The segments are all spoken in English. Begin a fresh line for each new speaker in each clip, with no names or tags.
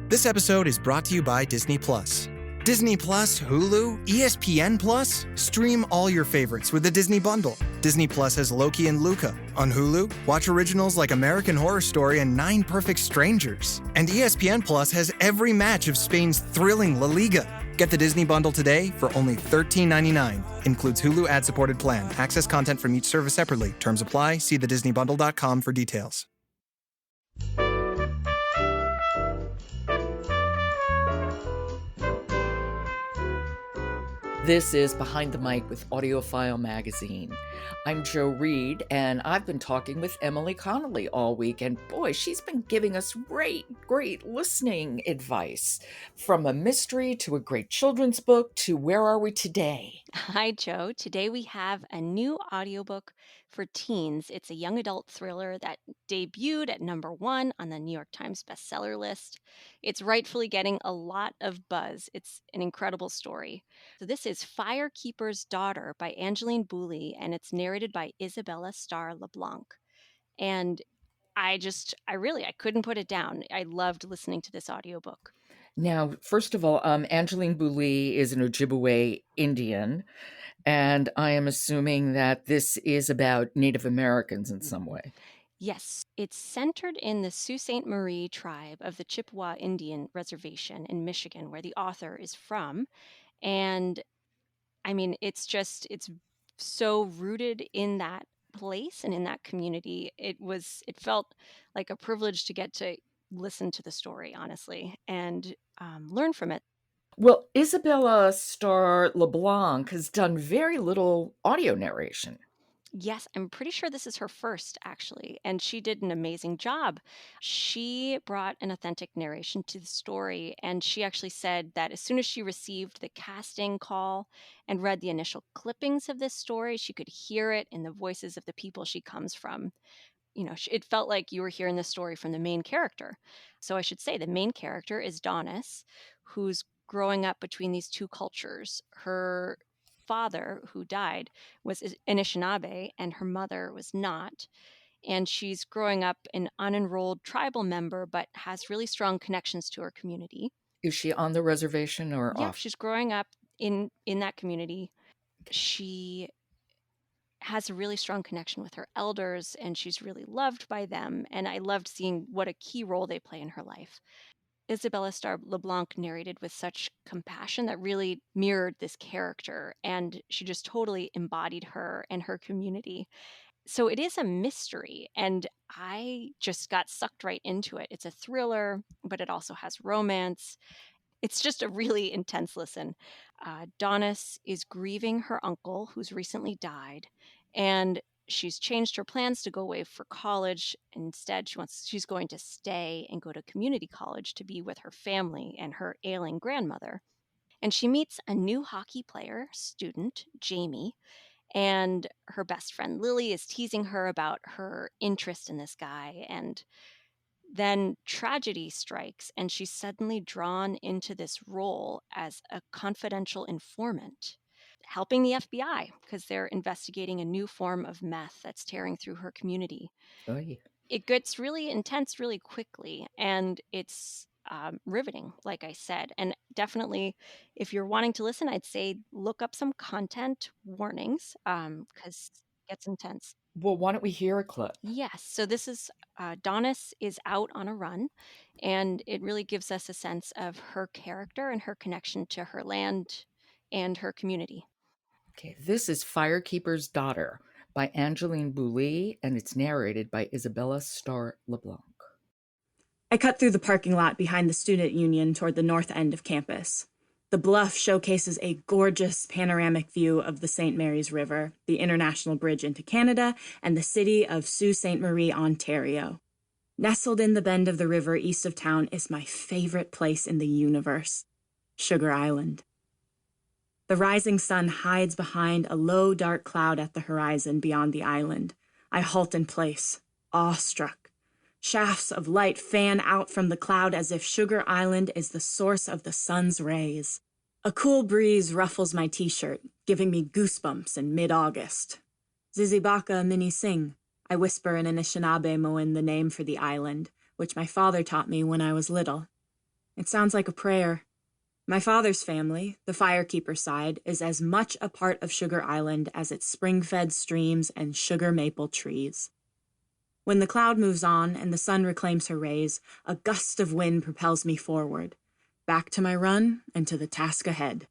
This episode is brought to you by Disney Plus. Disney Plus, Hulu, ESPN Plus? Stream all your favorites with the Disney Bundle. Disney Plus has Loki and Luca. On Hulu, watch originals like American Horror Story and 9 Perfect Strangers. And ESPN Plus has every match of Spain's thrilling La Liga. Get the Disney Bundle today for only $13.99. Includes Hulu ad-supported plan. Access content from each service separately. Terms apply. See thedisneybundle.com for details.
This is Behind the Mic with AudioFile Magazine. I'm Joe Reed, and I've been talking with Emily Connolly all week, and boy, she's been giving us great listening advice. From a mystery to a great children's book to Where Are We Today?
Hi, Joe. Today we have a new audiobook for teens. It's a young adult thriller that debuted at #1 on the New York Times bestseller list. It's rightfully getting a lot of buzz. It's an incredible story. So this is Firekeeper's Daughter by Angeline Boulley, and it's narrated by Isabella Starr LeBlanc. And I couldn't put it down. I loved listening to this audiobook.
Now, first of all, Angeline Boulley is an Ojibwe Indian, and I am assuming that this is about Native Americans in some way.
Yes, it's centered in the Sault Ste. Marie tribe of the Chippewa Indian Reservation in Michigan, where the author is from. And I mean, it's so rooted in that place and in that community. It felt like a privilege to get to listen to the story, honestly, and learn from it.
Well, Isabella Starr LeBlanc has done very little audio narration.
Yes, I'm pretty sure this is her first, actually, and she did an amazing job. She brought an authentic narration to the story, and she actually said that as soon as she received the casting call and read the initial clippings of this story, she could hear it in the voices of the people she comes from. It felt like you were hearing the story from the main character. So I should say the main character is Donis, who's growing up between these two cultures. Her father, who died, was Anishinaabe, and her mother was not. And she's growing up an unenrolled tribal member, but has really strong connections to her community.
Is she on the reservation or
Yeah,
off?
she's growing up in that community. She has a really strong connection with her elders, and she's really loved by them. And I loved seeing what a key role they play in her life. Isabella Starr LeBlanc narrated with such compassion that really mirrored this character, and she just totally embodied her and her community. So it is a mystery, and I just got sucked right into it. It's a thriller, but it also has romance. It's just a really intense listen. Donis is grieving her uncle who's recently died, and she's changed her plans to go away for college. Instead, she's going to stay and go to community college to be with her family and her ailing grandmother. And she meets a new hockey player, student, Jamie, and her best friend Lily is teasing her about her interest in this guy. And then tragedy strikes, and she's suddenly drawn into this role as a confidential informant, helping the FBI because they're investigating a new form of meth that's tearing through her community.
Oy.
It gets really intense really quickly, and it's riveting, like I said. And definitely, if you're wanting to listen, I'd say look up some content warnings because it gets intense.
Well, why don't we hear a clip?
Yes. So this is Donis is out on a run, and it really gives us a sense of her character and her connection to her land and her community.
Okay, this is Firekeeper's Daughter by Angeline Boulley, and it's narrated by Isabella Starr LeBlanc.
I cut through the parking lot behind the student union toward the north end of campus. The bluff showcases a gorgeous panoramic view of the St. Mary's River, the international bridge into Canada, and the city of Sault Ste. Marie, Ontario. Nestled in the bend of the river east of town is my favorite place in the universe, Sugar Island. The rising sun hides behind a low, dark cloud at the horizon beyond the island. I halt in place, awestruck. Shafts of light fan out from the cloud as if Sugar Island is the source of the sun's rays. A cool breeze ruffles my t-shirt, giving me goosebumps in mid-August. Zizibaka Mini Sing, I whisper in Anishinaabe Moan the name for the island, which my father taught me when I was little. It sounds like a prayer. My father's family, the firekeeper side, is as much a part of Sugar Island as its spring-fed streams and sugar maple trees. When the cloud moves on and the sun reclaims her rays, a gust of wind propels me forward, back to my run and to the task ahead.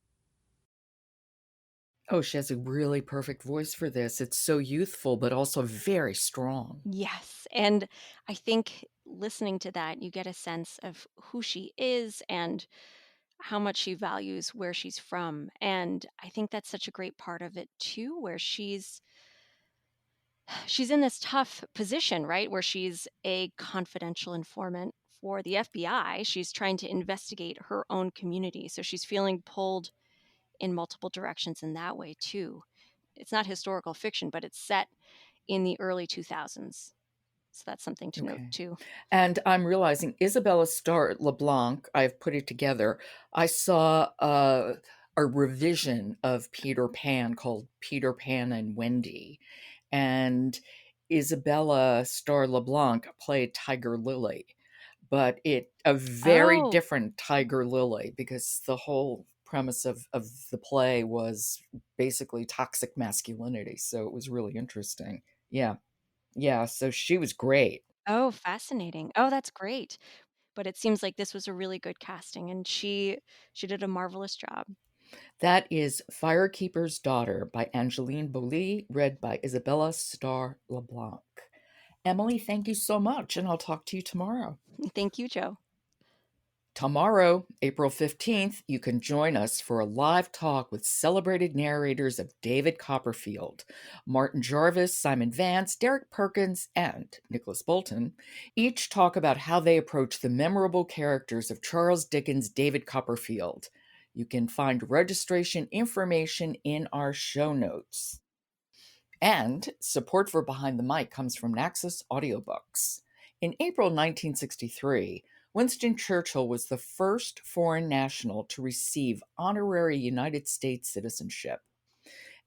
Oh, she has a really perfect voice for this. It's so youthful, but also very strong.
Yes. And I think listening to that, you get a sense of who she is and how much she values where she's from. And I think that's such a great part of it too, where she's in this tough position, right? Where she's a confidential informant for the FBI. She's trying to investigate her own community. So she's feeling pulled in multiple directions in that way too. It's not historical fiction, but it's set in the early 2000s. So that's something to note
Okay.
too.
And I'm realizing Isabella Starr LeBlanc, I've put it together. I saw a revision of Peter Pan called Peter Pan and Wendy. And Isabella Starr LeBlanc played Tiger Lily, but a very
Oh,
different Tiger Lily, because the whole premise of the play was basically toxic masculinity. So it was really interesting. Yeah. Yeah. So she was great.
oh, fascinating. Oh, that's great. But it seems like this was a really good casting and she did a marvelous job.
That is Firekeeper's Daughter by Angeline Bollée, read by Isabella Starr LeBlanc. Emily, thank you so much, and I'll talk to you tomorrow.
Thank you, Joe.
Tomorrow, April 15th, you can join us for a live talk with celebrated narrators of David Copperfield, Martin Jarvis, Simon Vance, Derek Perkins, and Nicholas Bolton. Each talk about how they approach the memorable characters of Charles Dickens' David Copperfield. You can find registration information in our show notes. And support for Behind the Mic comes from Naxos Audiobooks. In April 1963, Winston Churchill was the first foreign national to receive honorary United States citizenship.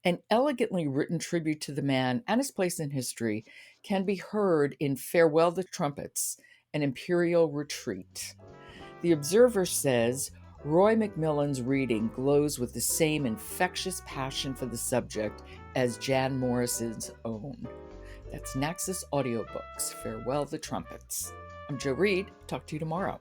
An elegantly written tribute to the man and his place in history can be heard in Farewell the Trumpets, an Imperial Retreat. The Observer says, Roy Macmillan's reading glows with the same infectious passion for the subject as Jan Morris's own. That's Naxos Audiobooks, Farewell the Trumpets. I'm Jo Reed. Talk to you tomorrow.